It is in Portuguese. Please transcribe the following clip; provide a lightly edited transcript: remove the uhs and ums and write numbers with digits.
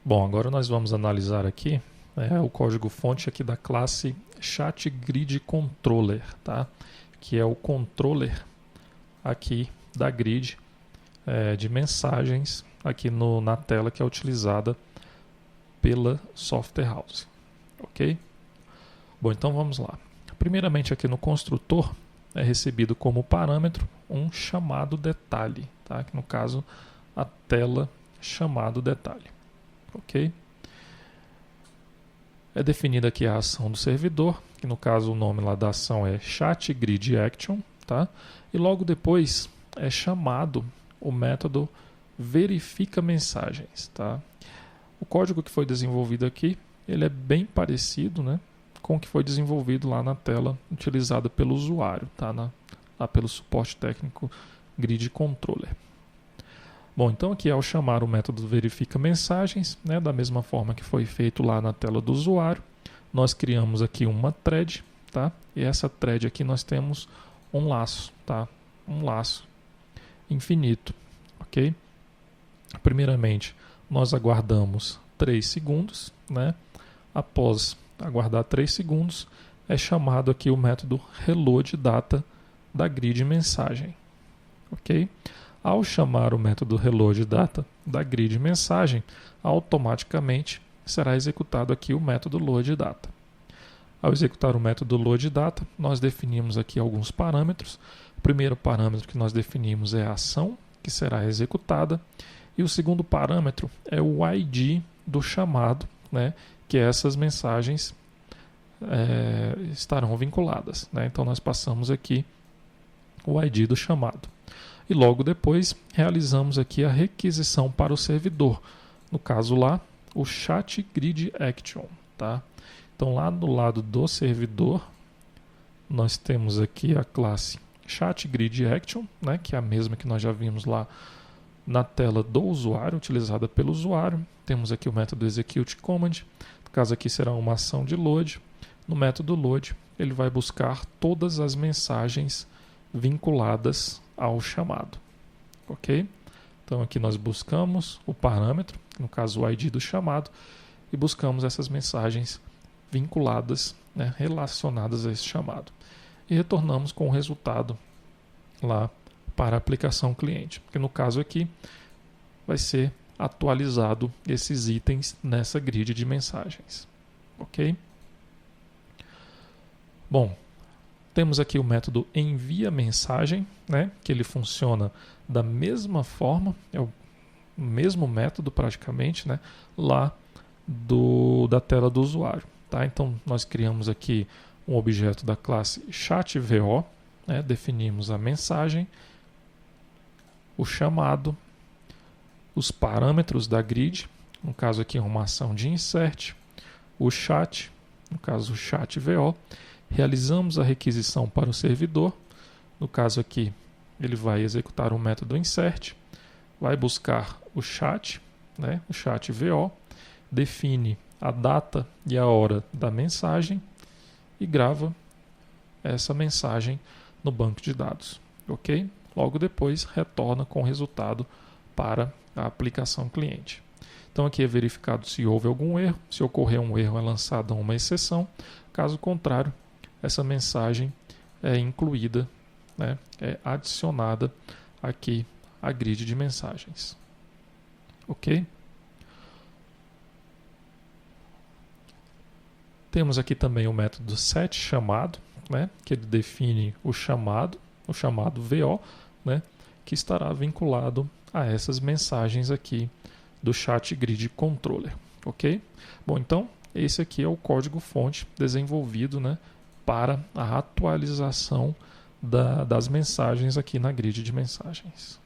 Bom, agora nós vamos analisar aqui o código-fonte aqui da classe ChatGridController, tá? Que é o controller aqui da grid de mensagens aqui na tela que é utilizada pela software house, ok? Bom, então vamos lá. Primeiramente aqui no construtor é recebido como parâmetro um chamado detalhe, tá? Que no caso a tela chamado detalhe, ok? É definida aqui a ação do servidor, que no caso o nome lá da ação é ChatGridAction, tá? E logo depois é chamado o método verifica-mensagens, tá? O código que foi desenvolvido aqui, ele é bem parecido, né, com o que foi desenvolvido lá na tela utilizada pelo usuário, tá? Lá pelo suporte técnico Grid Controller. Bom, então aqui ao chamar o método verifica mensagens, né, da mesma forma que foi feito lá na tela do usuário, nós criamos aqui uma thread, tá? E essa thread aqui nós temos um laço, tá? Um laço infinito, ok? Primeiramente, nós aguardamos 3 segundos, né? Após aguardar 3 segundos, é chamado aqui o método reloadData da grid mensagem, ok? Ao chamar o método reloadData da grid mensagem, automaticamente será executado aqui o método loadData. Ao executar o método loadData, nós definimos aqui alguns parâmetros. O primeiro parâmetro que nós definimos é a ação que será executada e o segundo parâmetro é o ID do chamado, né, que essas mensagens estarão vinculadas, né? Então nós passamos aqui o ID do chamado. E logo depois realizamos aqui a requisição para o servidor. No caso lá, o ChatGridAction, tá? Então lá do lado do servidor, nós temos aqui a classe ChatGridAction, né, que é a mesma que nós já vimos lá na tela do usuário, utilizada pelo usuário. Temos aqui o método executeCommand. No caso aqui será uma ação de load. No método load, ele vai buscar todas as mensagens vinculadas ao chamado, ok? Então aqui nós buscamos o parâmetro, no caso o ID do chamado, e buscamos essas mensagens vinculadas, né, relacionadas a esse chamado. E retornamos com o resultado lá para a aplicação cliente, porque no caso aqui vai ser atualizado esses itens nessa grid de mensagens, ok? Bom, temos aqui o método envia mensagem, né, que ele funciona da mesma forma, é o mesmo método praticamente, né, lá da tela do usuário, tá? Então nós criamos aqui um objeto da classe ChatVO, né, definimos a mensagem, o chamado, os parâmetros da grid, no caso aqui uma ação de insert, o chat, no caso o ChatVO, realizamos a requisição para o servidor, no caso aqui ele vai executar o método insert, vai buscar o chat, né, o ChatVO, define a data e a hora da mensagem e grava essa mensagem no banco de dados, ok? Logo depois retorna com o resultado para a aplicação cliente. Então aqui é verificado se houve algum erro, se ocorrer um erro é lançada uma exceção, caso contrário, essa mensagem é incluída, né, é adicionada aqui à grid de mensagens, ok? Temos aqui também o método setChamado, né, que ele define o chamado VO, né, que estará vinculado a essas mensagens aqui do ChatGridController, ok? Bom, então esse aqui é o código-fonte desenvolvido, né, para a atualização das mensagens aqui na grid de mensagens.